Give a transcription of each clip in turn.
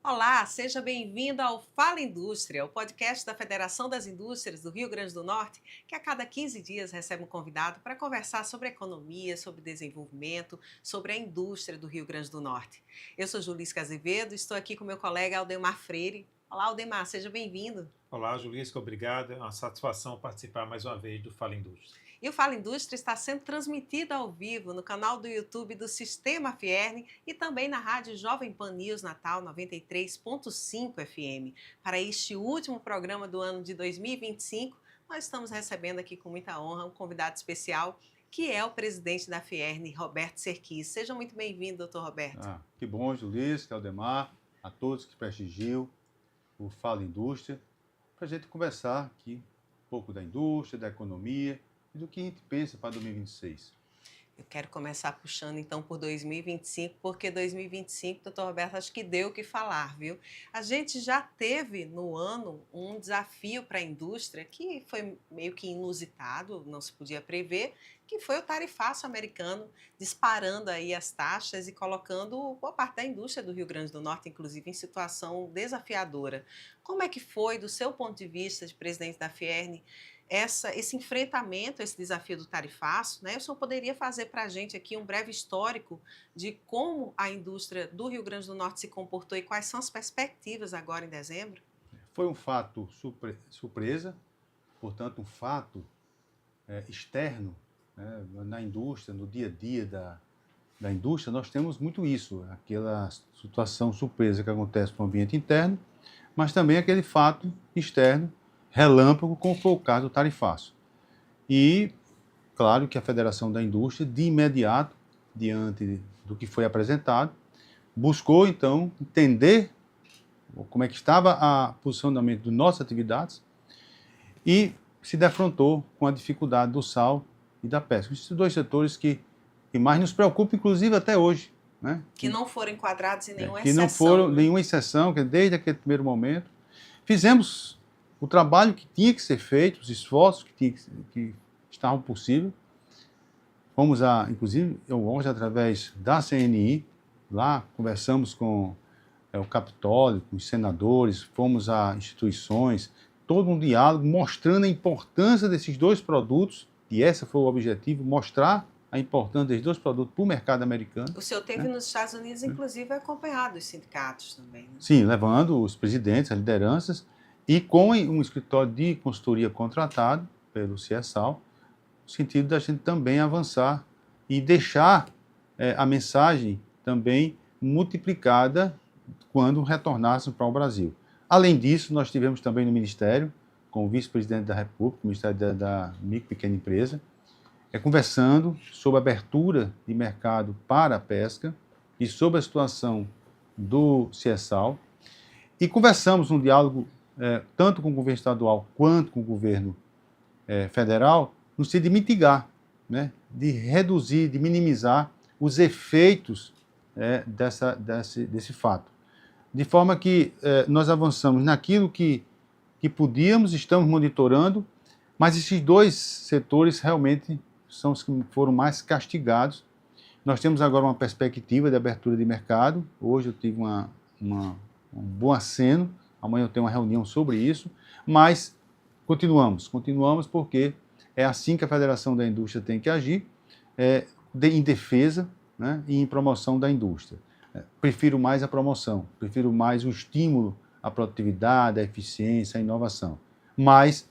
Olá, seja bem-vindo ao Fala Indústria, o podcast da Federação das Indústrias do Rio Grande do Norte, que a cada 15 dias recebe um convidado para conversar sobre economia, sobre desenvolvimento, sobre a indústria do Rio Grande do Norte. Eu sou Julisca Azevedo, estou aqui com meu colega Aldemar Freire. Olá, Aldemar, seja bem-vindo. Olá, Julisca, obrigado. É uma satisfação participar mais uma vez do Fala Indústria. E o Fala Indústria está sendo transmitido ao vivo no canal do YouTube do Sistema Fierne e também na rádio Jovem Pan News Natal 93.5 FM. Para este último programa do ano de 2025, nós estamos recebendo aqui com muita honra um convidado especial, que é o presidente da Fierne, Roberto Serquis. Seja muito bem-vindo, doutor Roberto. Que bom, Julisca, Aldemar, a todos que prestigiam o Fala Indústria, para a gente conversar aqui um pouco da indústria, da economia e do que a gente pensa para 2026. Eu quero começar puxando então por 2025, porque 2025, doutor Roberto, acho que deu o que falar, viu? A gente já teve no ano um desafio para a indústria que foi meio que inusitado, não se podia prever, que foi o tarifaço americano disparando aí as taxas e colocando boa parte da indústria do Rio Grande do Norte, inclusive, em situação desafiadora. Como é que foi, do seu ponto de vista de presidente da Fierne, esse enfrentamento, esse desafio do tarifaço, né? O senhor poderia fazer para a gente aqui um breve histórico de como a indústria do Rio Grande do Norte se comportou e quais são as perspectivas agora em dezembro? Foi um fato surpresa, portanto, um fato externo, né, na indústria, no dia a dia da indústria. Nós temos muito isso, aquela situação surpresa que acontece no ambiente interno, mas também aquele fato externo, relâmpago, como foi o caso do tarifaço. E, claro, que a Federação da Indústria, de imediato, diante do que foi apresentado, buscou, então, entender como é que estava o posicionamento de nossas atividades e se defrontou com a dificuldade do sal e da pesca. Esses dois setores que mais nos preocupam, inclusive até hoje. Né? Que não foram enquadrados em nenhuma Que exceção. não foram né? nenhuma exceção, que desde aquele primeiro momento fizemos o trabalho que tinha que ser feito, os esforços que estavam possíveis. Fomos inclusive, hoje, através da CNI, lá conversamos com o Capitólio, com os senadores, fomos a instituições, todo um diálogo mostrando a importância desses dois produtos, e esse foi o objetivo, mostrar a importância desses dois produtos para o mercado americano. O senhor teve nos Estados Unidos, inclusive, acompanhado os sindicatos também. Né? Sim, levando os presidentes, as lideranças, e com um escritório de consultoria contratado pelo CSAL, no sentido da gente também avançar e deixar a mensagem também multiplicada quando retornássemos para o Brasil. Além disso, nós tivemos também no Ministério, com o vice-presidente da República, o Ministério da Micro e Pequena Empresa, conversando sobre a abertura de mercado para a pesca e sobre a situação do CSAL. E conversamos num diálogo tanto com o governo estadual quanto com o governo federal, no sentido de mitigar, né, de reduzir, de minimizar os efeitos desse fato. De forma que nós avançamos naquilo que podíamos, estamos monitorando, mas esses dois setores realmente são os que foram mais castigados. Nós temos agora uma perspectiva de abertura de mercado. Hoje eu tive um bom aceno, amanhã eu tenho uma reunião sobre isso, mas continuamos porque é assim que a Federação da Indústria tem que agir, em defesa, né, e em promoção da indústria. Prefiro mais a promoção, prefiro mais o estímulo à produtividade, à eficiência, à inovação, mas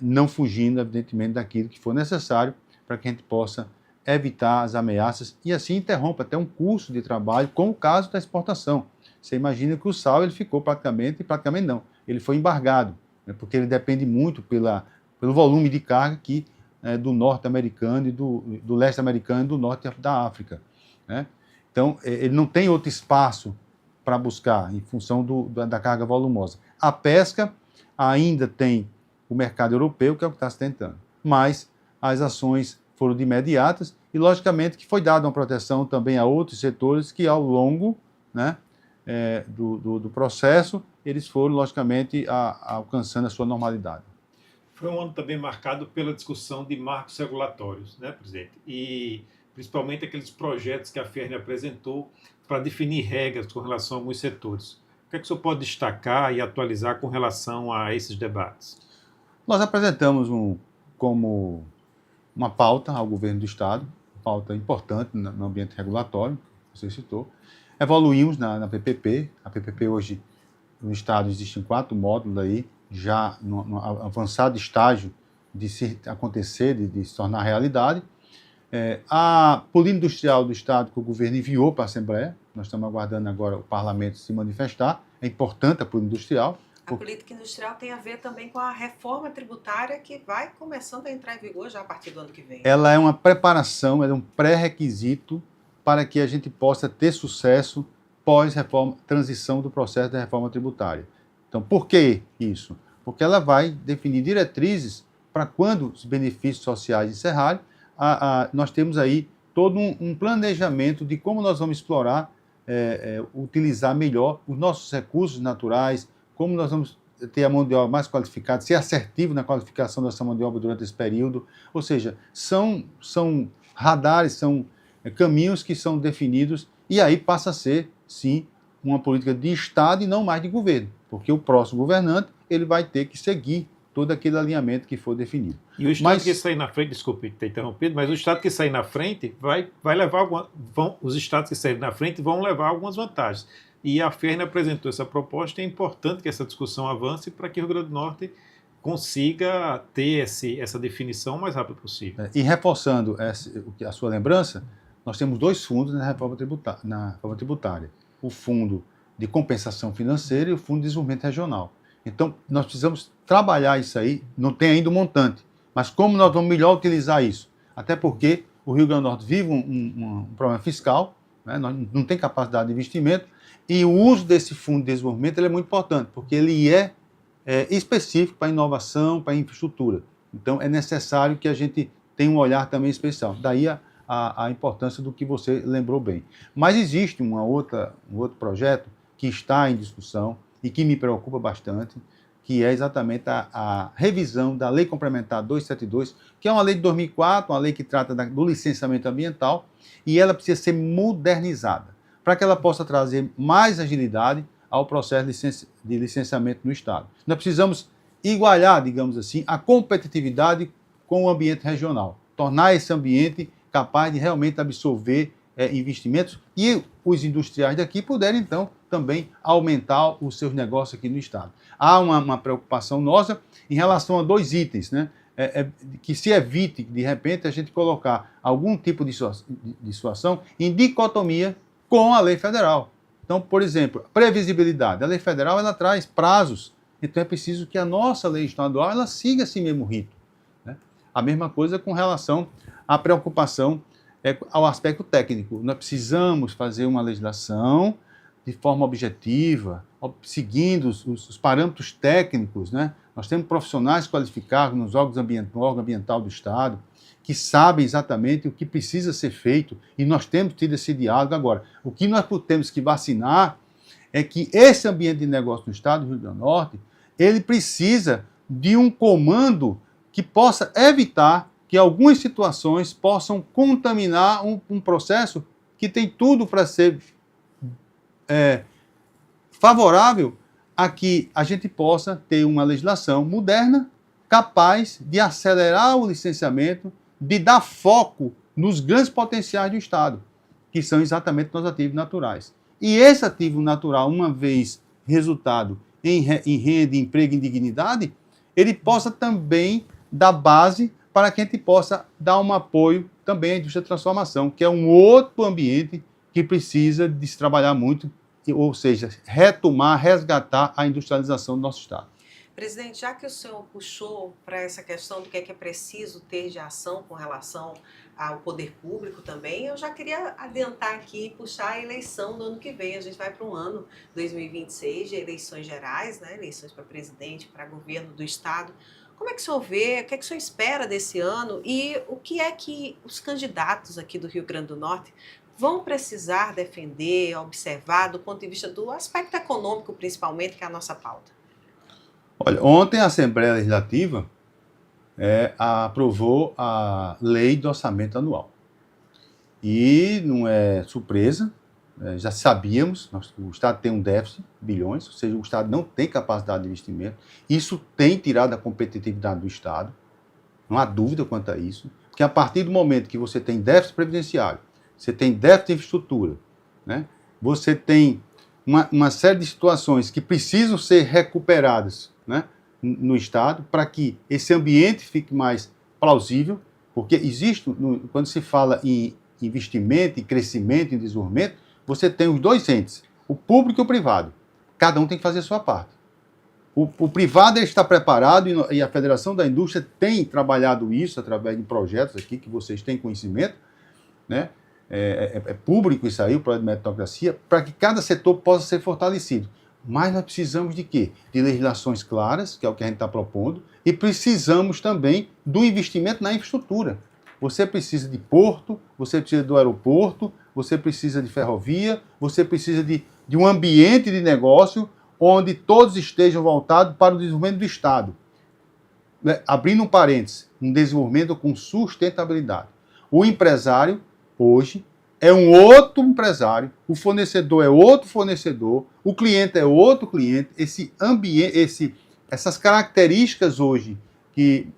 não fugindo, evidentemente, daquilo que for necessário para que a gente possa evitar as ameaças e assim interrompa até um curso de trabalho, como o caso da exportação. Você imagina que o sal ele ficou praticamente não, ele foi embargado, né, porque ele depende muito pelo volume de carga aqui do norte-americano e do leste-americano e do norte da África. Né? Então, ele não tem outro espaço para buscar em função da carga volumosa. A pesca ainda tem o mercado europeu, que é o que está se tentando, mas as ações foram de imediatas e, logicamente, que foi dada uma proteção também a outros setores que, ao longo, né, do processo, eles foram, logicamente, alcançando a sua normalidade. Foi um ano também marcado pela discussão de marcos regulatórios, né, presidente? E principalmente aqueles projetos que a Fierne apresentou para definir regras com relação a alguns setores. O que é que o senhor pode destacar e atualizar com relação a esses debates? Nós apresentamos como uma pauta ao governo do Estado, pauta importante no ambiente regulatório, que você citou. Evoluímos na PPP. A PPP hoje, no Estado, existem 4 módulos aí, já no avançado estágio de se acontecer, de se tornar realidade. A política industrial do Estado que o governo enviou para a Assembleia, nós estamos aguardando agora o parlamento se manifestar, é importante a política industrial. A política industrial tem a ver também com a reforma tributária que vai começando a entrar em vigor já a partir do ano que vem. Ela é uma preparação, ela é um pré-requisito para que a gente possa ter sucesso pós-reforma, transição do processo da reforma tributária. Então, por que isso? Porque ela vai definir diretrizes para quando os benefícios sociais encerrarem, nós temos aí todo um planejamento de como nós vamos explorar, utilizar melhor os nossos recursos naturais, como nós vamos ter a mão de obra mais qualificada, ser assertivo na qualificação dessa mão de obra durante esse período. Ou seja, são radares, são caminhos que são definidos e aí passa a ser, sim, uma política de Estado e não mais de governo, porque o próximo governante ele vai ter que seguir todo aquele alinhamento que for definido. E o Estado que sair na frente, desculpe ter interrompido, mas o Estado que sair na frente vai levar os Estados que saírem na frente vão levar algumas vantagens. E a FERN apresentou essa proposta, e é importante que essa discussão avance para que o Rio Grande do Norte consiga ter essa definição o mais rápido possível. E reforçando a sua lembrança, nós temos 2 fundos na reforma tributária. O Fundo de Compensação Financeira e o Fundo de Desenvolvimento Regional. Então, nós precisamos trabalhar isso aí, não tem ainda o montante, mas como nós vamos melhor utilizar isso? Até porque o Rio Grande do Norte vive um problema fiscal, né? Não tem capacidade de investimento, e o uso desse Fundo de Desenvolvimento ele é muito importante, porque ele é específico para inovação, para infraestrutura. Então, é necessário que a gente tenha um olhar também especial. Daí a importância do que você lembrou bem. Mas existe um outro projeto que está em discussão e que me preocupa bastante, que é exatamente a revisão da Lei Complementar 272, que é uma lei de 2004, uma lei que trata do licenciamento ambiental, e ela precisa ser modernizada, para que ela possa trazer mais agilidade ao processo de licenciamento no Estado. Nós precisamos igualar, digamos assim, a competitividade com o ambiente regional, tornar esse ambiente capaz de realmente absorver investimentos e os industriais daqui puderem, então, também aumentar os seus negócios aqui no Estado. Há uma preocupação nossa em relação a 2 itens, né? Que se evite, de repente, a gente colocar algum tipo de situação em dicotomia com a lei federal. Então, por exemplo, previsibilidade. A lei federal ela traz prazos, então é preciso que a nossa lei estadual ela siga esse mesmo rito, né? A mesma coisa com relação à preocupação ao aspecto técnico. Nós precisamos fazer uma legislação de forma objetiva, seguindo os parâmetros técnicos, né? Nós temos profissionais qualificados no órgão ambiental do Estado, que sabem exatamente o que precisa ser feito, e nós temos tido esse diálogo. Agora, o que nós temos que vacinar é que esse ambiente de negócio no Estado do Rio Grande do Norte, ele precisa de um comando que possa evitar que algumas situações possam contaminar um processo que tem tudo para ser favorável a que a gente possa ter uma legislação moderna, capaz de acelerar o licenciamento, de dar foco nos grandes potenciais do Estado, que são exatamente os ativos naturais. E esse ativo natural, uma vez resultado em renda, emprego e dignidade, ele possa também dar base para que a gente possa dar um apoio também à indústria de transformação, que é um outro ambiente que precisa de se trabalhar muito, ou seja, retomar, resgatar a industrialização do nosso Estado. Presidente, já que o senhor puxou para essa questão do que é preciso ter de ação com relação ao poder público também, eu já queria adiantar aqui e puxar a eleição do ano que vem. A gente vai para um ano 2026 de eleições gerais, né? Eleições para presidente, para governo do Estado. Como é que o senhor vê, o que é que o senhor espera desse ano e o que é que os candidatos aqui do Rio Grande do Norte vão precisar defender, observar do ponto de vista do aspecto econômico, principalmente, que é a nossa pauta? Olha, ontem a Assembleia Legislativa aprovou a Lei do Orçamento Anual. E não é surpresa, já sabíamos, o Estado tem um déficit, bilhões, ou seja, o Estado não tem capacidade de investimento. Isso tem tirado a competitividade do Estado, não há dúvida quanto a isso, porque a partir do momento que você tem déficit previdenciário, você tem déficit de infraestrutura, né? Você tem uma série de situações que precisam ser recuperadas, né, no Estado para que esse ambiente fique mais plausível, porque existe, quando se fala em investimento, em crescimento, em desenvolvimento, você tem os dois entes, o público e o privado. Cada um tem que fazer a sua parte. O privado está preparado e a Federação da Indústria tem trabalhado isso através de projetos aqui que vocês têm conhecimento, né? É público isso aí, o projeto de meritocracia, para que cada setor possa ser fortalecido. Mas nós precisamos de quê? De legislações claras, que é o que a gente está propondo, e precisamos também do investimento na infraestrutura. Você precisa de porto, você precisa do aeroporto, você precisa de ferrovia, você precisa de um ambiente de negócio onde todos estejam voltados para o desenvolvimento do Estado. Abrindo um parênteses, um desenvolvimento com sustentabilidade. O empresário, hoje, é um outro empresário, o fornecedor é outro fornecedor, o cliente é outro cliente. Esse ambiente, essas características hoje que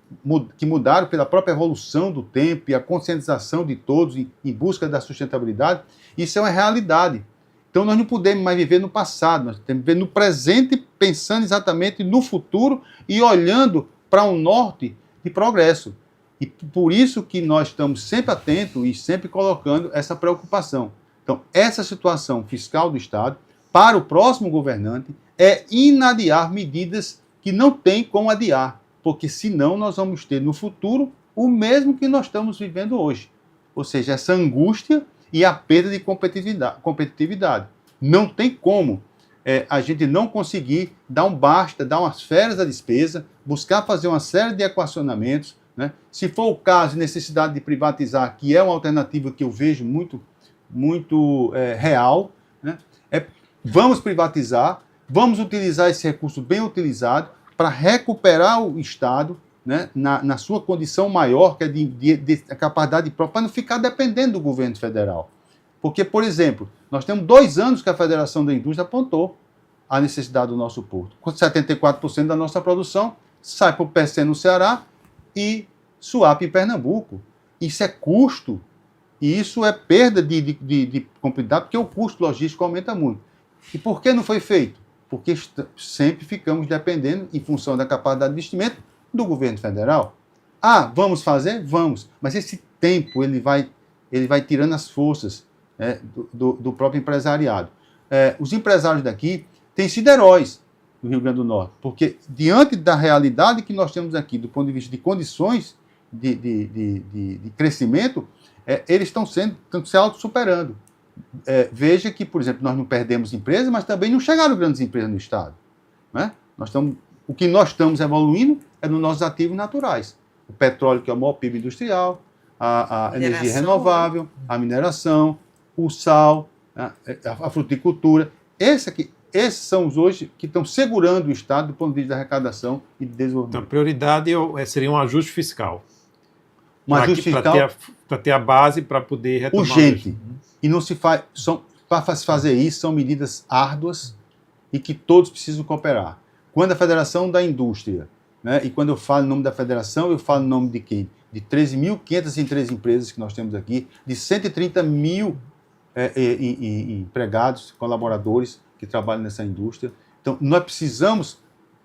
mudaram pela própria evolução do tempo e a conscientização de todos em busca da sustentabilidade, isso é uma realidade. Então nós não podemos mais viver no passado, nós temos que viver no presente, pensando exatamente no futuro e olhando para um norte de progresso. E por isso que nós estamos sempre atentos e sempre colocando essa preocupação. Então, essa situação fiscal do Estado, para o próximo governante, é inadiar medidas que não tem como adiar, porque senão nós vamos ter no futuro o mesmo que nós estamos vivendo hoje. Ou seja, essa angústia e a perda de competitividade. Não tem como a gente não conseguir dar um basta, dar umas férias à despesa, buscar fazer uma série de equacionamentos, né? Se for o caso, necessidade de privatizar, que é uma alternativa que eu vejo muito real, né? Vamos privatizar, vamos utilizar esse recurso bem utilizado para recuperar o Estado, né, na sua condição maior, que é de capacidade própria, para não ficar dependendo do governo federal. Porque, por exemplo, nós temos 2 anos que a Federação da Indústria apontou a necessidade do nosso porto. 74% da nossa produção sai para o PC no Ceará e Suape em Pernambuco. Isso é custo, e isso é perda de competitividade, porque o custo logístico aumenta muito. E por que não foi feito? Porque sempre ficamos dependendo, em função da capacidade de investimento, do governo federal. Ah, vamos fazer? Vamos. Mas esse tempo ele vai tirando as forças do próprio empresariado. Os empresários daqui têm sido heróis no Rio Grande do Norte, porque diante da realidade que nós temos aqui, do ponto de vista de condições de crescimento, eles estão se auto-superando. Veja que, por exemplo, nós não perdemos empresas, mas também não chegaram grandes empresas no Estado. Né? O que nós estamos evoluindo é nos nossos ativos naturais. O petróleo, que é o maior PIB industrial, a energia renovável, a mineração, o sal, a fruticultura. Esses são os hoje que estão segurando o Estado do ponto de vista da arrecadação e de desenvolvimento. Então, a prioridade seria um ajuste fiscal. Um ajuste fiscal para ter a base para poder retomar. Urgente. E não se faz. Para se fazer isso, são medidas árduas e que todos precisam cooperar. Quando a Federação da Indústria, né, e quando eu falo em nome da Federação, eu falo em nome de quem? De 13.503 empresas que nós temos aqui, de 130 mil empregados, colaboradores que trabalham nessa indústria. Então, nós precisamos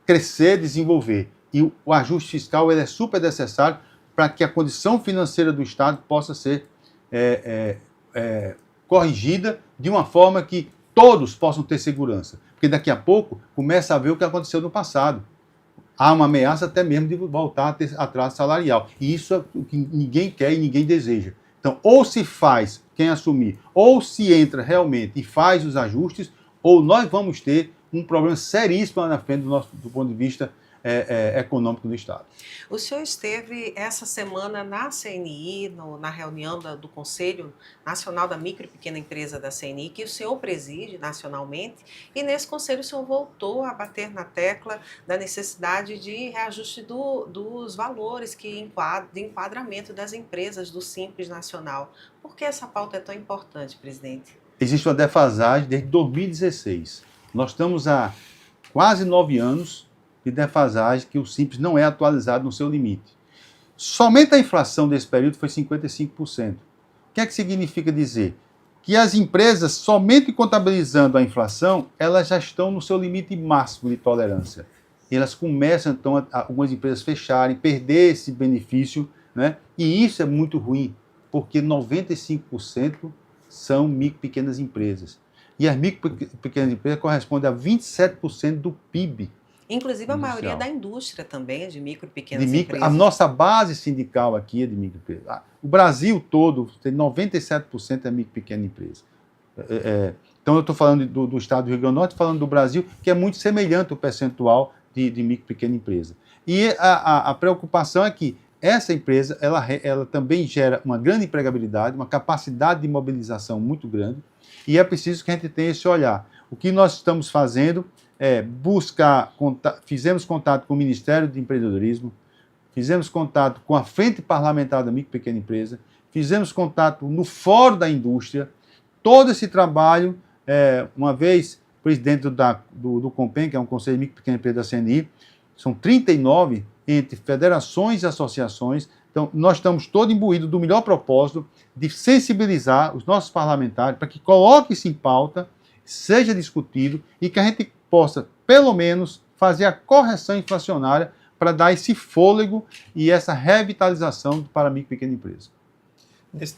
crescer, desenvolver. E o ajuste fiscal ele é super necessário para que a condição financeira do Estado possa ser corrigida de uma forma que todos possam ter segurança. Porque daqui a pouco começa a ver o que aconteceu no passado. Há uma ameaça até mesmo de voltar a ter atraso salarial. E isso é o que ninguém quer e ninguém deseja. Então, ou se faz, quem assumir, ou se entra realmente e faz os ajustes, ou nós vamos ter um problema seríssimo lá na frente do ponto de vista econômico do Estado. O senhor esteve essa semana na CNI, na reunião do Conselho Nacional da Micro e Pequena Empresa da CNI, que o senhor preside nacionalmente, e nesse conselho o senhor voltou a bater na tecla da necessidade de reajuste dos valores de enquadramento das empresas do Simples Nacional. Por que essa pauta é tão importante, presidente? existe uma defasagem desde 2016. Nós estamos há quase 9 anos de defasagem que o Simples não é atualizado no seu limite. Somente a inflação desse período foi 55%. O que é que significa dizer? Que as empresas, somente contabilizando a inflação, elas já estão no seu limite máximo de tolerância. E elas começam, então, algumas empresas fecharem, perder esse benefício, né? E isso é muito ruim, porque 95% são micro e pequenas empresas. E as micro e pequenas empresas correspondem a 27% do PIB. Inclusive, a industrial. maioria da indústria também é de micro e pequenas A empresas. nossa base sindical aqui é de micro e pequenas. O Brasil todo, tem 97% é micro e pequena empresa. Então, eu estou falando do estado do Rio Grande do Norte, falando do Brasil, que é muito semelhante o percentual de micro e pequena empresa. E a preocupação é que essa empresa ela também gera uma grande empregabilidade, uma capacidade de mobilização muito grande, e é preciso que a gente tenha esse olhar. O que nós estamos fazendo é buscar, fizemos contato com o Ministério de Empreendedorismo, fizemos contato com a Frente Parlamentar da Micro e Pequena Empresa, fizemos contato no Fórum da Indústria. Todo esse trabalho, uma vez presidente do COMPEN, que é um Conselho de Micro e Pequena Empresa da CNI, são 39 entre federações e associações. Então, nós estamos todos imbuídos do melhor propósito de sensibilizar os nossos parlamentares para que coloque isso em pauta, seja discutido e que a gente possa, pelo menos, fazer a correção inflacionária para dar esse fôlego e essa revitalização para a micro e pequena empresa.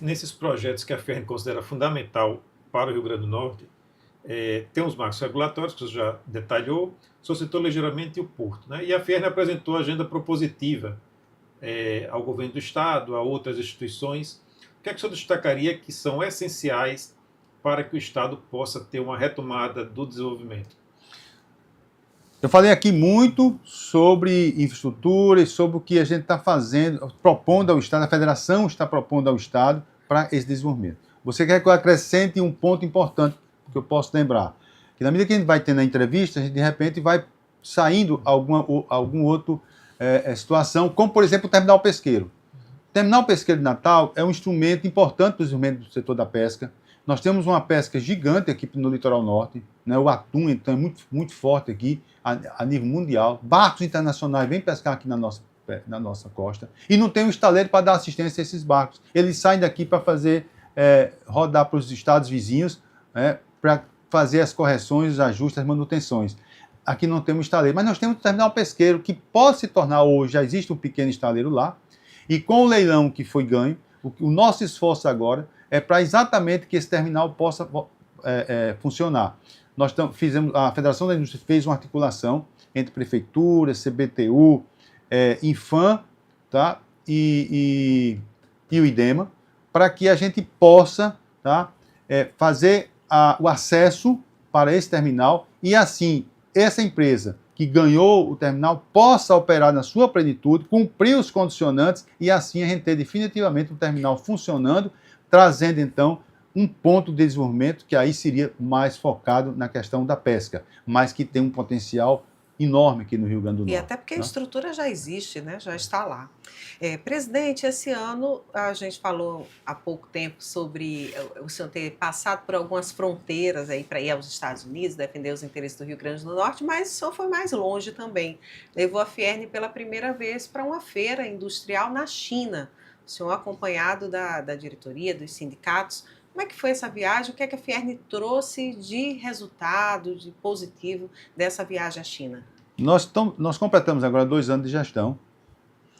Nesses projetos que a FERN considera fundamental para o Rio Grande do Norte, tem os marcos regulatórios, que você já detalhou, só citou ligeiramente o Porto, né? E a FERN apresentou a agenda propositiva ao governo do Estado, a outras instituições. O que é que o senhor destacaria que são essenciais para que o Estado possa ter uma retomada do desenvolvimento? Eu falei aqui muito sobre infraestrutura e sobre o que a gente está fazendo, propondo ao Estado, a Federação está propondo ao Estado para esse desenvolvimento. Você quer que eu acrescente um ponto importante que eu posso lembrar? Que na medida que a gente vai tendo a entrevista, a gente de repente vai saindo algum outro situação, como por exemplo o terminal pesqueiro. O terminal pesqueiro de Natal é um instrumento importante para o desenvolvimento do setor da pesca. Nós temos uma pesca gigante aqui no litoral norte, né? O atum então é muito, muito forte aqui a nível mundial. Barcos internacionais vêm pescar aqui na nossa costa e não tem um estaleiro para dar assistência a esses barcos. Eles saem daqui para fazer rodar para os estados vizinhos, para fazer as correções, os ajustes, as manutenções. Aqui não temos estaleiro, mas nós temos um terminal pesqueiro que pode se tornar hoje, já existe um pequeno estaleiro lá, e com o leilão que foi ganho, o nosso esforço agora é para exatamente que esse terminal possa funcionar. A Federação da Indústria fez uma articulação entre prefeitura, CBTU, Infam, tá? e o IDEMA, para que a gente possa, tá? Fazer o acesso para esse terminal e assim essa empresa que ganhou o terminal possa operar na sua plenitude, cumprir os condicionantes e assim a gente ter definitivamente um terminal funcionando, trazendo então um ponto de desenvolvimento que aí seria mais focado na questão da pesca, mas que tem um potencial enorme aqui no Rio Grande do Norte. E até porque a estrutura já existe, né? Já está lá. Presidente, esse ano a gente falou há pouco tempo sobre o senhor ter passado por algumas fronteiras aí para ir aos Estados Unidos, defender os interesses do Rio Grande do Norte, mas o senhor foi mais longe também. Levou a FERN pela primeira vez para uma feira industrial na China. O senhor acompanhado da diretoria, dos sindicatos. Como é que foi essa viagem? O que é que a FERN trouxe de resultado, de positivo dessa viagem à China? Nós completamos agora 2 anos de gestão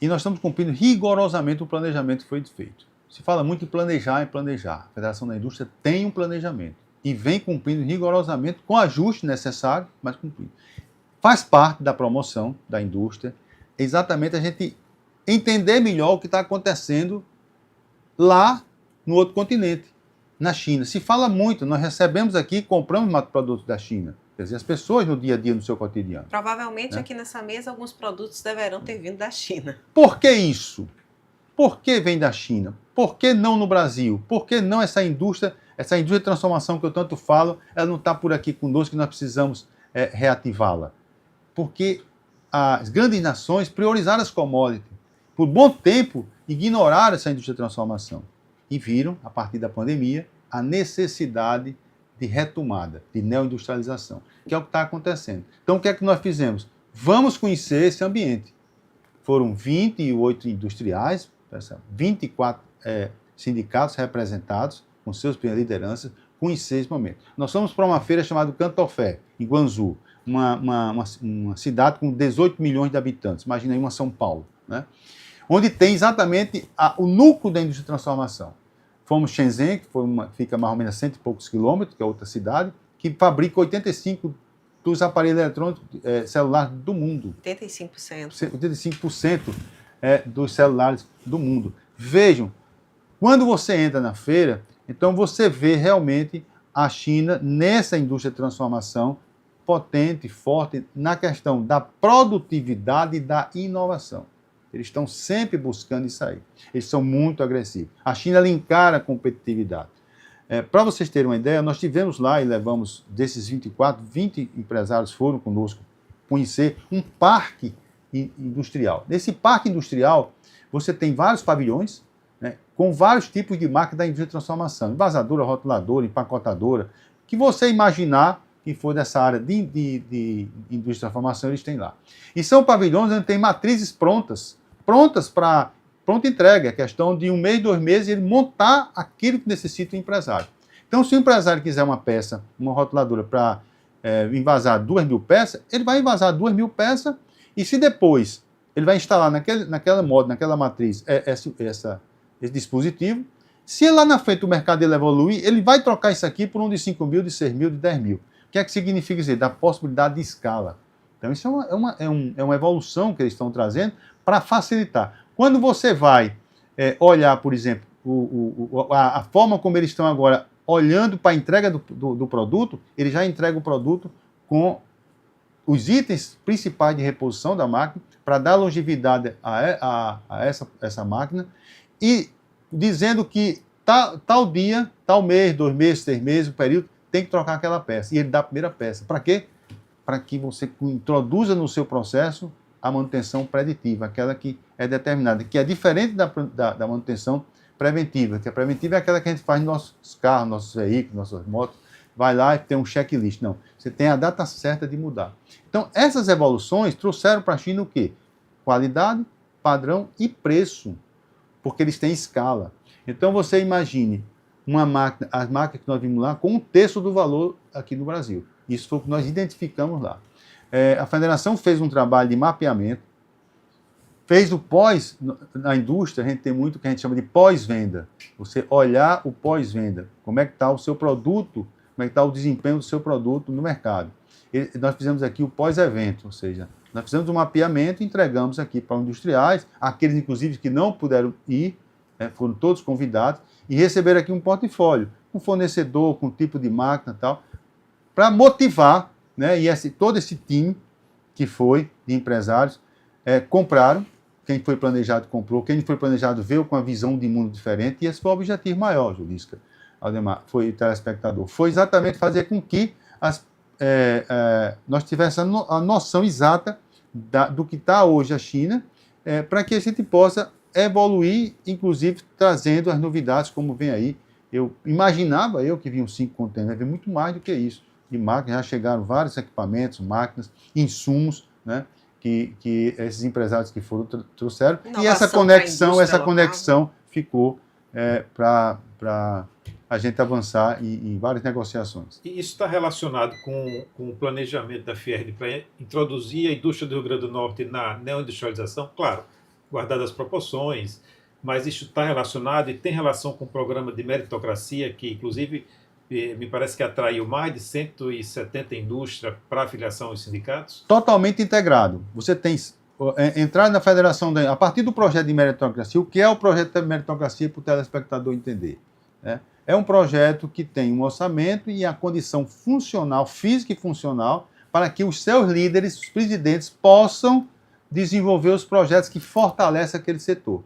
e nós estamos cumprindo rigorosamente o planejamento que foi feito. Se fala muito em planejar e planejar. A Federação da Indústria tem um planejamento e vem cumprindo rigorosamente com ajuste necessário, mas cumprindo. Faz parte da promoção da indústria exatamente a gente entender melhor o que está acontecendo lá no outro continente, na China. Se fala muito, nós recebemos aqui, compramos produtos da China. Quer dizer, as pessoas no dia a dia, no seu cotidiano. Provavelmente aqui nessa mesa alguns produtos deverão ter vindo da China. Por que isso? Por que vem da China? Por que não no Brasil? Por que não essa indústria de transformação que eu tanto falo, ela não está por aqui conosco e nós precisamos reativá-la? Porque as grandes nações priorizaram as commodities. Por bom tempo, ignoraram essa indústria de transformação. E viram, a partir da pandemia, a necessidade de retomada, de neoindustrialização, que é o que está acontecendo. Então, o que é que nós fizemos? Vamos conhecer esse ambiente. Foram 28 industriais, 24 sindicatos representados, com seus primeiras lideranças, conhecer esse momento. Nós fomos para uma feira chamada Cantofé, em Guangzhou, uma cidade com 18 milhões de habitantes, imagina aí uma São Paulo, né? Onde tem exatamente o núcleo da indústria de transformação. Fomos Shenzhen, que fica mais ou menos a 100 e poucos quilômetros, que é outra cidade, que fabrica 85% dos aparelhos eletrônicos celulares do mundo. 85%. 85% dos celulares do mundo. Vejam, quando você entra na feira, então você vê realmente a China nessa indústria de transformação potente, forte, na questão da produtividade e da inovação. Eles estão sempre buscando isso aí. Eles são muito agressivos. A China ela encara a competitividade. Para vocês terem uma ideia, nós tivemos lá e levamos, desses 24, 20 empresários foram conosco conhecer um parque industrial. Nesse parque industrial, você tem vários pavilhões, né, com vários tipos de máquinas da indústria de transformação. Envasadora, rotuladora, empacotadora. Que você imaginar que for dessa área de indústria de transformação, eles têm lá. E são pavilhões onde tem matrizes prontas para pronta entrega. É questão de 1 mês, 2 meses, ele montar aquilo que necessita o empresário. Então, se o empresário quiser uma peça, uma rotuladora para envasar 2.000 peças, ele vai envasar 2.000 peças e se depois ele vai instalar naquela moda, naquela matriz, esse dispositivo, se lá na frente o mercado dele evoluir, ele vai trocar isso aqui por um de 5.000, de 6.000, de 10.000. O que é que significa dizer? Da possibilidade de escala. Então, isso é uma evolução que eles estão trazendo para facilitar. Quando você vai olhar, por exemplo, a forma como eles estão agora olhando para a entrega do produto, ele já entrega o produto com os itens principais de reposição da máquina para dar longevidade a essa máquina e dizendo que tal dia, tal mês, 2 meses, 3 meses, o período, tem que trocar aquela peça. E ele dá a primeira peça. Para quê? Para que você introduza no seu processo a manutenção preditiva, aquela que é determinada, que é diferente da manutenção preventiva, que a preventiva é aquela que a gente faz nos nossos carros, nossos veículos, nossas motos, vai lá e tem um checklist. Não, você tem a data certa de mudar. Então, essas evoluções trouxeram para a China o quê? Qualidade, padrão e preço, porque eles têm escala. Então, você imagine uma máquina, as máquinas que nós vimos lá, com 1/3 do valor aqui no Brasil. Isso foi o que nós identificamos lá. A federação fez um trabalho de mapeamento, fez o pós, na indústria a gente tem muito que a gente chama de pós-venda. Você olhar o pós-venda, como é que está o seu produto, como é que está o desempenho do seu produto no mercado. Nós fizemos aqui o pós-evento, ou seja, nós fizemos um mapeamento e entregamos aqui para os industriais, aqueles inclusive que não puderam ir, foram todos convidados, e receberam aqui um portfólio, com fornecedor, com tipo de máquina e tal, para motivar, né, e todo esse time que foi de empresários compraram. Quem foi planejado comprou, quem foi planejado veio com uma visão de mundo diferente, e esse foi o objetivo maior, Julisca, Aldemar, foi o telespectador. Foi exatamente fazer com que nós tivéssemos a noção exata do que está hoje a China, para que a gente possa evoluir, inclusive trazendo as novidades como vem aí. Eu imaginava que vinham 5 contêineres, veio muito mais do que isso. De máquinas, já chegaram vários equipamentos, máquinas, insumos, né, que esses empresários que foram trouxeram. Inovação, e essa conexão ficou para a gente avançar em várias negociações. E isso está relacionado com o planejamento da Fierd para introduzir a indústria do Rio Grande do Norte na neoindustrialização? Claro, guardadas as proporções, mas isso está relacionado e tem relação com o programa de meritocracia, que inclusive me parece que atraiu mais de 170 indústrias para afiliação aos sindicatos? Totalmente integrado. Você tem entrar na federação, a partir do projeto de meritocracia. O que é o projeto de meritocracia para o telespectador entender? É um projeto que tem um orçamento e a condição funcional, física e funcional, para que os seus líderes, os presidentes, possam desenvolver os projetos que fortalecem aquele setor.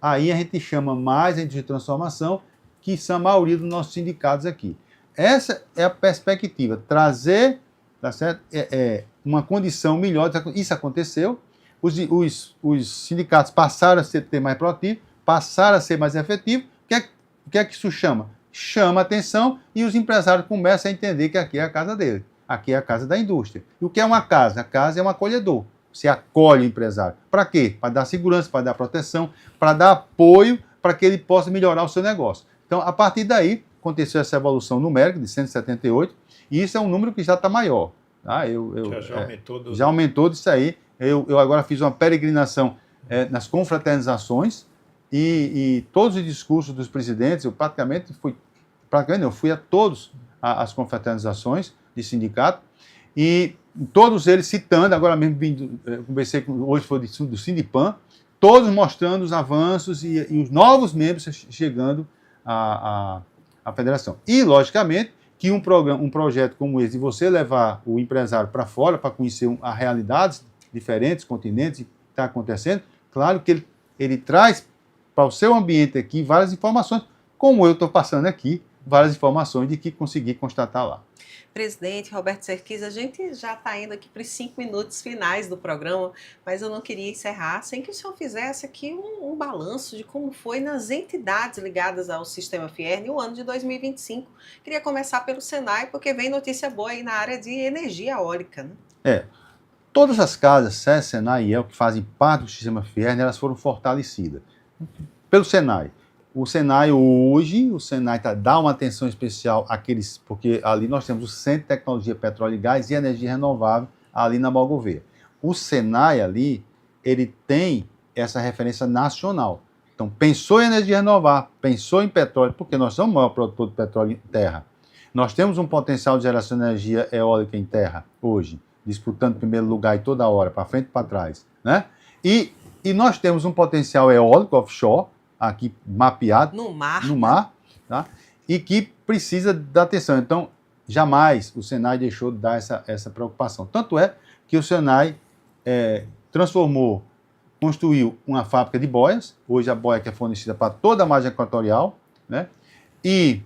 Aí a gente chama mais a indústria de transformação, que são a maioria dos nossos sindicatos aqui. Essa é a perspectiva, trazer, tá certo? Uma condição melhor. Isso aconteceu, os sindicatos passaram a ser mais proativos, passaram a ser mais efetivos. O que é que isso chama? chama a atenção e os empresários começam a entender que aqui é a casa dele, aqui é a casa da indústria. E o que é uma casa? A casa é um acolhedor. Você acolhe o empresário. Para quê? Para dar segurança, para dar proteção, para dar apoio para que ele possa melhorar o seu negócio. Então, a partir daí, aconteceu essa evolução numérica de 178, e isso é um número que já está maior. Tá? Já aumentou. Já aumentou disso aí. Eu agora fiz uma peregrinação nas confraternizações e todos os discursos dos presidentes, eu fui a todas as confraternizações de sindicato, e todos eles citando, agora mesmo conversei hoje foi do Sindipan, todos mostrando os avanços e os novos membros chegando à federação. E, logicamente, que um projeto como esse, de você levar o empresário para fora para conhecer realidades diferentes, continentes, o que está acontecendo, claro que ele traz para o seu ambiente aqui várias informações, como eu estou passando aqui, várias informações de que consegui constatar lá. Presidente Roberto Serquis, a gente já está indo aqui para os 5 minutos finais do programa, mas eu não queria encerrar sem que o senhor fizesse aqui um balanço de como foi nas entidades ligadas ao Sistema Fierne o ano de 2025. Queria começar pelo Senai, porque vem notícia boa aí na área de energia eólica, né? Todas as casas, SES, Senai e EL, que fazem parte do Sistema Fierne, elas foram fortalecidas pelo Senai. O Senai hoje, dá uma atenção especial àqueles, porque ali nós temos o Centro de Tecnologia Petróleo e Gás e Energia Renovável, ali na Bal Gouveia. O Senai ali, ele tem essa referência nacional. Então, pensou em energia renovável, pensou em petróleo, porque nós somos o maior produtor de petróleo em terra. Nós temos um potencial de geração de energia eólica em terra hoje, disputando primeiro lugar em toda hora, para frente e para trás, né? E nós temos um potencial eólico offshore, aqui mapeado no mar, tá? E que precisa da atenção. Então, jamais o Senai deixou de dar essa preocupação. Tanto é que o Senai construiu uma fábrica de boias, hoje a boia que é fornecida para toda a margem equatorial, né? E,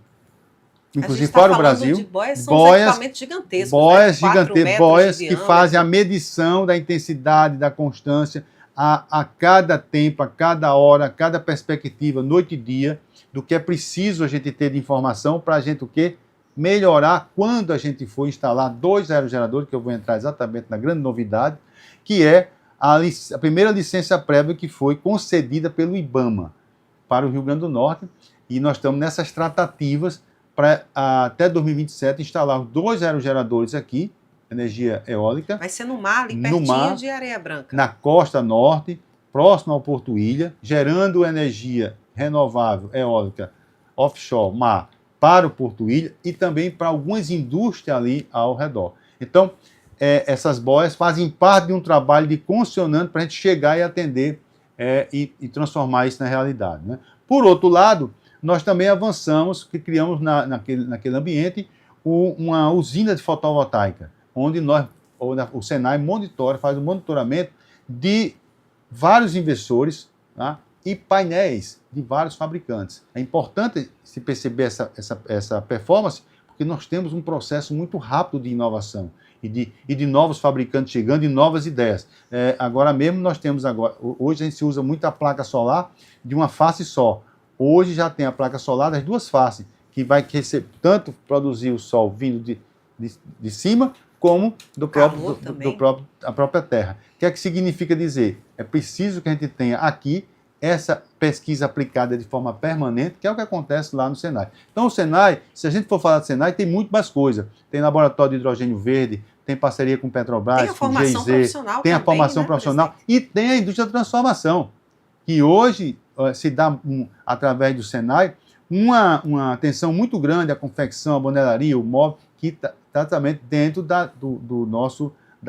inclusive para o Brasil, de boias são equipamentos gigantescos, boias né? gigantescas, boias que fazem a medição da intensidade, da constância, a cada tempo, a cada hora, a cada perspectiva, noite e dia, do que é preciso a gente ter de informação para a gente o quê? Melhorar quando a gente for instalar 2 aerogeradores, que eu vou entrar exatamente na grande novidade, que é a primeira licença prévia que foi concedida pelo IBAMA para o Rio Grande do Norte, e nós estamos nessas tratativas para até 2027 instalar 2 aerogeradores aqui, energia eólica. Vai ser no mar, ali pertinho de Areia Branca. Na costa norte, próximo ao Porto Ilha, gerando energia renovável eólica offshore, mar, para o Porto Ilha e também para algumas indústrias ali ao redor. Então, essas boias fazem parte de um trabalho de concessionante para a gente chegar e atender e transformar isso na realidade, né? Por outro lado, nós também avançamos, que criamos naquele ambiente uma usina de fotovoltaica, onde o Senai faz o monitoramento de vários investidores, tá? E painéis de vários fabricantes. É importante se perceber essa performance, porque nós temos um processo muito rápido de inovação e de novos fabricantes chegando e novas ideias. Agora mesmo nós temos hoje a gente usa muito a placa solar de uma face só. Hoje já tem a placa solar das 2 faces, que vai tanto produzir o sol vindo de cima, como a própria terra. O que é que significa dizer? É preciso que a gente tenha aqui essa pesquisa aplicada de forma permanente, que é o que acontece lá no Senai. Então o Senai, se a gente for falar do Senai, tem muito mais coisa. Tem laboratório de hidrogênio verde, tem parceria com Petrobras, com GIZ, tem a formação profissional e tem a indústria da transformação, que hoje se dá, através do Senai, uma atenção muito grande à confecção, à bonelaria, o móvel, que está também dentro da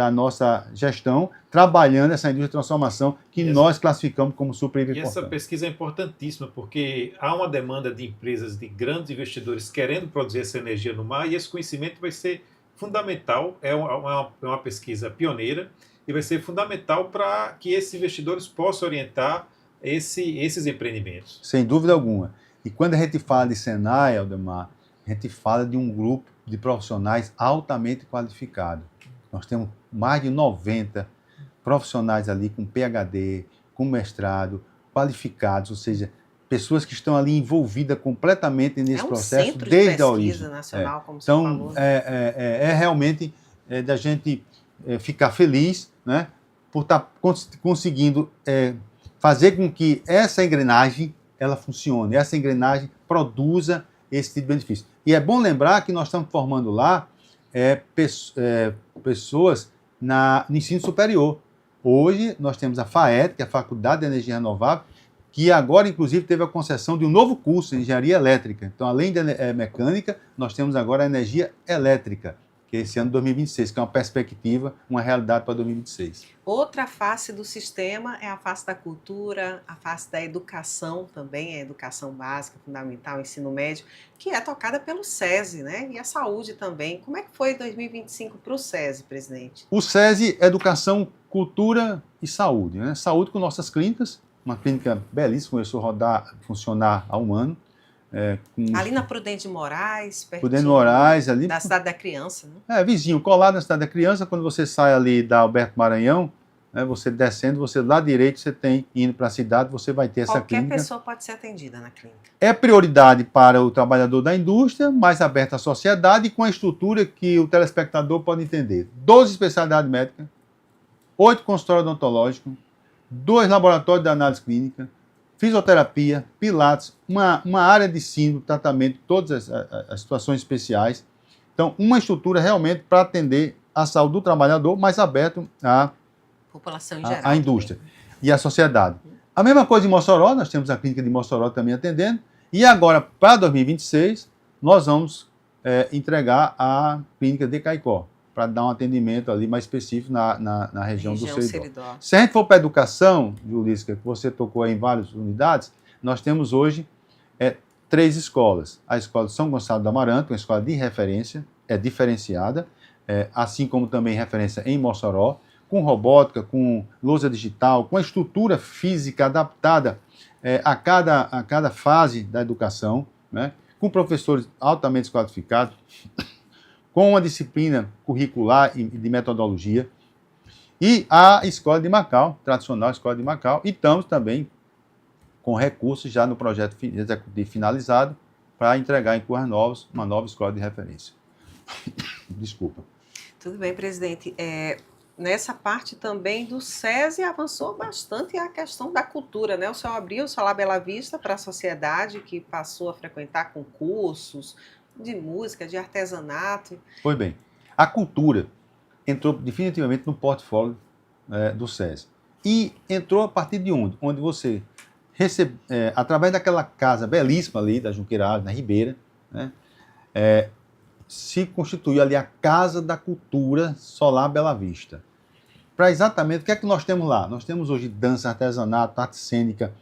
nossa gestão, trabalhando essa indústria de transformação que nós classificamos como super importante. E essa pesquisa é importantíssima, porque há uma demanda de empresas, de grandes investidores querendo produzir essa energia no mar, e esse conhecimento vai ser fundamental, é uma pesquisa pioneira, e vai ser fundamental para que esses investidores possam orientar esses empreendimentos. Sem dúvida alguma. E quando a gente fala de Senai, Aldemar, a gente fala de um grupo de profissionais altamente qualificados. Nós temos mais de 90 profissionais ali com PhD, com mestrado, qualificados, ou seja, pessoas que estão ali envolvidas completamente nesse processo centro desde de a pesquisa origem. nacional, como você Então, falou. é realmente da gente ficar feliz, né, por estar conseguindo fazer com que essa engrenagem ela funcione, essa engrenagem produza esse tipo de benefício. E é bom lembrar que nós estamos formando lá pessoas no ensino superior. Hoje nós temos a FAET, que é a Faculdade de Energia Renovável, que agora, inclusive, teve a concessão de um novo curso, Engenharia Elétrica. Então, além da mecânica, nós temos agora a energia elétrica, que é esse ano de 2026, que é uma perspectiva, uma realidade para 2026. Outra face do sistema é a face da cultura, a face da educação também, a educação básica, fundamental, ensino médio, que é tocada pelo SESI, né? E a saúde também. Como é que foi 2025 para o SESI, presidente? O SESI, Educação, Cultura e Saúde, né? Saúde com nossas clínicas, uma clínica belíssima, começou a funcionar há um ano. Ali na Prudente de Moraes, pertinho Prudente de Moraes, ali, da Cidade da Criança, né? Vizinho, colado na Cidade da Criança. Quando você sai ali da Alberto Maranhão, né, você descendo, você lá direito, você tem, indo para a cidade, você vai ter essa clínica. Qualquer pessoa pode ser atendida na clínica. É prioridade para o trabalhador da indústria, mais aberta à sociedade e com a estrutura que o telespectador pode entender. 12 especialidades médicas, 8 consultórios odontológicos, 2 laboratórios de análise clínica, fisioterapia, pilates, uma área de ensino, tratamento, todas as situações especiais. Então, uma estrutura realmente para atender a saúde do trabalhador, mais aberto à população em geral, à indústria e à sociedade. A mesma coisa em Mossoró, nós temos a clínica de Mossoró também atendendo, e agora, para 2026, nós vamos entregar a clínica de Caicó, para dar um atendimento ali mais específico na região do Seridó. Se a gente for para a educação, Julísca, que você tocou aí em várias unidades, nós temos hoje 3 escolas. A escola de São Gonçalo do Amaranto, uma escola de referência, diferenciada, assim como também referência em Mossoró, com robótica, com lousa digital, com a estrutura física adaptada a cada fase da educação, né, com professores altamente qualificados, com uma disciplina curricular e de metodologia, e a Escola de Macau, tradicional Escola de Macau, e estamos também com recursos já no projeto executivo finalizado para entregar em Currais Novos uma nova escola de referência. Desculpa. Tudo bem, presidente. Nessa parte também do SESI avançou bastante a questão da cultura, né? O senhor abriu o Solar Bela Vista para a sociedade, que passou a frequentar concursos de música, de artesanato. Pois bem, a cultura entrou definitivamente no portfólio do SESI. E entrou a partir de onde? Onde você recebe, através daquela casa belíssima ali, da Junqueira, na Ribeira, né, se constituiu ali a Casa da Cultura Solar Bela Vista. Para exatamente, o que é que nós temos lá? Nós temos hoje dança, artesanato, arte cênica,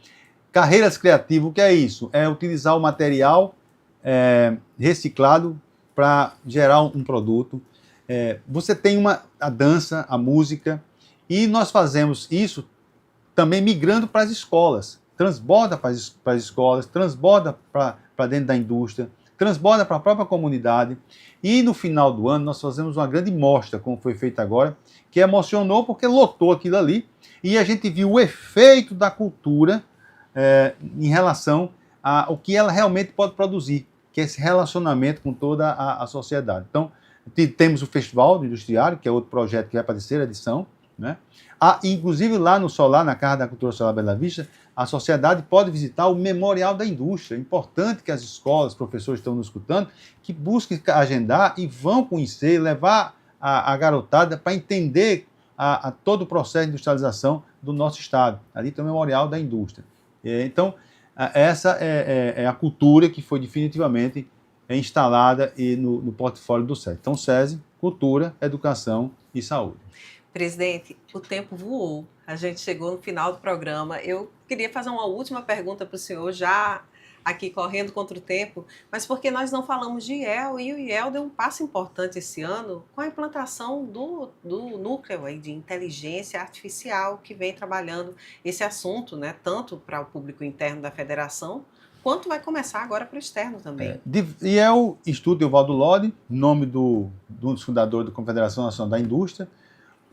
carreiras criativas. O que é isso? É utilizar o material reciclado para gerar um produto. Você tem a dança, a música, e nós fazemos isso também migrando para as escolas. Transborda para as escolas, transborda para dentro da indústria, transborda para a própria comunidade. E no final do ano nós fazemos uma grande mostra, como foi feito agora, que emocionou porque lotou aquilo ali, e a gente viu o efeito da cultura em relação ao que ela realmente pode produzir, que é esse relacionamento com toda a sociedade. Então, temos o Festival do Industriário, que é outro projeto que vai para a 3ª edição, né? Inclusive lá no Solar, na Casa da Cultura Solar Bela Vista, a sociedade pode visitar o Memorial da Indústria. É importante que as escolas, os professores estão nos escutando, que busquem agendar e vão conhecer, levar a garotada para entender todo o processo de industrialização do nosso estado. Ali tem o Memorial da Indústria. Então, essa é a cultura que foi definitivamente instalada no portfólio do SESI. Então, SESI, cultura, educação e saúde. Presidente, o tempo voou. A gente chegou no final do programa. Eu queria fazer uma última pergunta para o senhor, já aqui correndo contra o tempo, mas porque nós não falamos de IEL, e o IEL deu um passo importante esse ano com a implantação do núcleo aí de inteligência artificial, que vem trabalhando esse assunto, né, tanto para o público interno da federação, quanto vai começar agora para o externo também. IEL Instituto Evaldo Lodi, nome dos fundadores da Confederação Nacional da Indústria.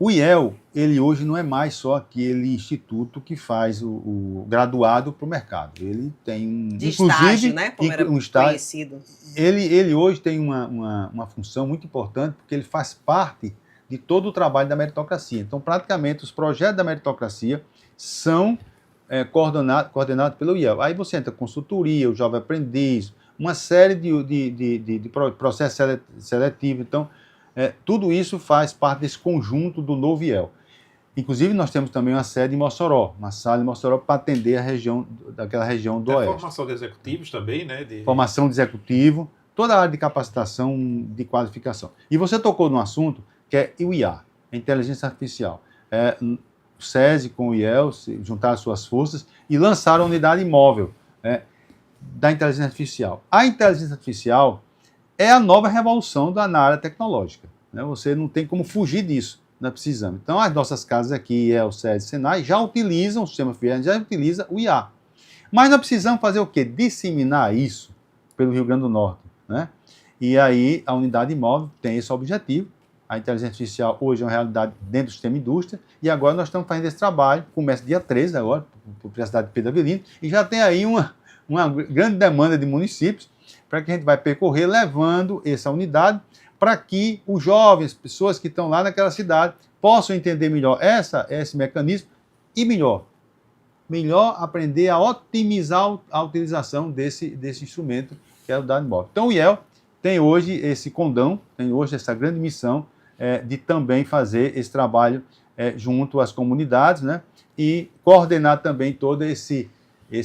O IEL, ele hoje não é mais só aquele instituto que faz o graduado para o mercado. Ele tem de estágio, né? Como era conhecido. Ele hoje tem uma função muito importante, porque ele faz parte de todo o trabalho da meritocracia. Então, praticamente, os projetos da meritocracia são coordenados pelo IEL. Aí você entra consultoria, o jovem aprendiz, uma série de processos seletivos. Então, tudo isso faz parte desse conjunto do novo IEL. Inclusive, nós temos também uma sede em Mossoró, uma sala em Mossoró para atender daquela região do Oeste. Formação de executivos também, né? Formação de executivo, toda a área de capacitação, de qualificação. E você tocou num assunto que é o IA, a inteligência artificial. O SESI com o IEL juntaram suas forças e lançaram a unidade móvel da inteligência artificial. A inteligência artificial é a nova revolução na área tecnológica. Né? Você não tem como fugir disso. Nós precisamos. Então, as nossas casas aqui, o SESI, o Senai, já utilizam o sistema FIERN, já utiliza o IA. Mas nós precisamos fazer o quê? Disseminar isso pelo Rio Grande do Norte. Né? E aí, a unidade móvel tem esse objetivo. A inteligência artificial hoje é uma realidade dentro do sistema indústria, e agora nós estamos fazendo esse trabalho, começa dia 13 agora, para a cidade de Pedro Avelino, e já tem aí uma grande demanda de municípios para que a gente vai percorrer levando essa unidade para que os jovens, pessoas que estão lá naquela cidade, possam entender melhor esse mecanismo e melhor aprender a otimizar a utilização desse instrumento que é o dado móvel. Então o IEL tem hoje esse condão, tem hoje essa grande missão de também fazer esse trabalho junto às comunidades, né, e coordenar também todo esse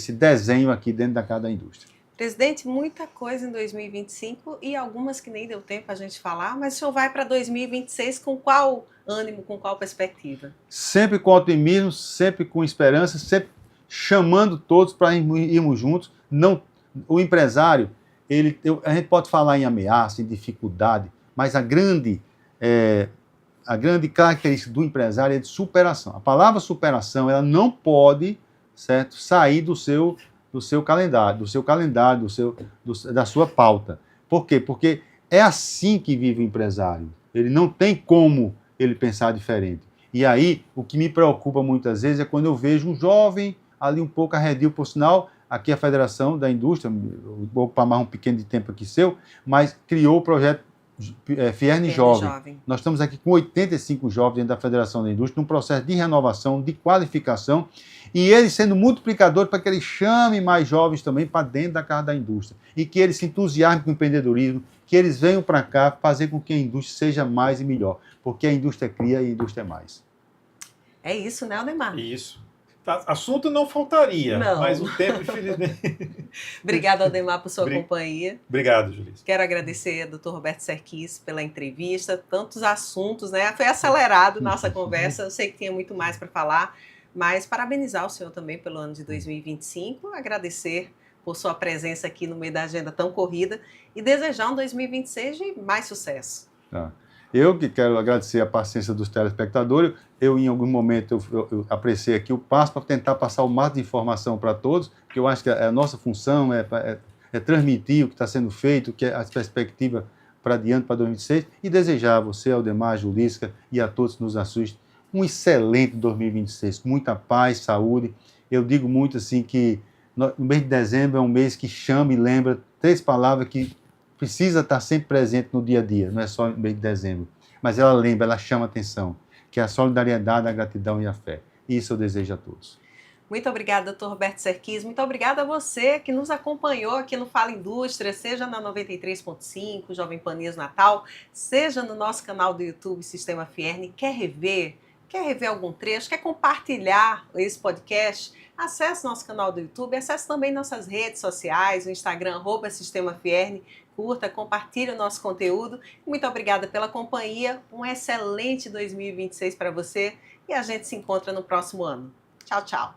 desenho aqui dentro da Casa da Indústria. Presidente, muita coisa em 2025 e algumas que nem deu tempo a gente falar, mas o senhor vai para 2026 com qual ânimo, com qual perspectiva? Sempre com otimismo, sempre com esperança, sempre chamando todos para irmos juntos. Não, o empresário, a gente pode falar em ameaça, em dificuldade, mas a grande característica do empresário é de superação. A palavra superação, ela não pode, certo, sair do seu calendário, da sua pauta. Por quê? Porque é assim que vive o empresário. Ele não tem como ele pensar diferente. E aí, o que me preocupa muitas vezes é quando eu vejo um jovem ali um pouco arredio, por sinal, aqui a Federação da Indústria, vou ocupar mais um pequeno de tempo aqui seu, mas criou o projeto FIERN Jovem. Nós estamos aqui com 85 jovens dentro da Federação da Indústria, num processo de renovação, de qualificação, e ele sendo multiplicador para que ele chame mais jovens também para dentro da Casa da Indústria, e que eles se entusiasmem com o empreendedorismo, que eles venham para cá fazer com que a indústria seja mais e melhor, porque a indústria cria e a indústria é mais. É isso, né, Aldemar? Isso. Assunto não faltaria, não. Mas o tempo, infelizmente... Obrigada, Aldemar, por sua companhia. Obrigado, Julissa. Quero agradecer ao Dr. Roberto Serquis pela entrevista, tantos assuntos, né? Foi acelerado nossa conversa, eu sei que tinha muito mais para falar, mas parabenizar o senhor também pelo ano de 2025, agradecer por sua presença aqui no meio da agenda tão corrida e desejar um 2026 de mais sucesso. Eu que quero agradecer a paciência dos telespectadores. Eu, em algum momento, eu apreciei aqui o passo para tentar passar o máximo de informação para todos, porque eu acho que a nossa função é transmitir o que está sendo feito, que é a perspectiva para adiante, para 2026, e desejar a você, Aldemar, Julisca e a todos que nos assistem um excelente 2026, com muita paz, saúde. Eu digo muito assim que no mês de dezembro é um mês que chama e lembra 3 palavras que precisa estar sempre presente no dia a dia, não é só no mês de dezembro, mas ela lembra, ela chama atenção, que é a solidariedade, a gratidão e a fé. Isso eu desejo a todos. Muito obrigada, Dr. Roberto Serquis. Muito obrigada a você que nos acompanhou aqui no Fala Indústria, seja na 93.5, Jovem Pan News Natal, seja no nosso canal do YouTube Sistema FIERN. Quer rever algum trecho? Quer compartilhar esse podcast? Acesse nosso canal do YouTube, acesse também nossas redes sociais, o Instagram, @Sistema FIERN. Curta, compartilhe o nosso conteúdo. Muito obrigada pela companhia. Um excelente 2026 para você e a gente se encontra no próximo ano. Tchau, tchau.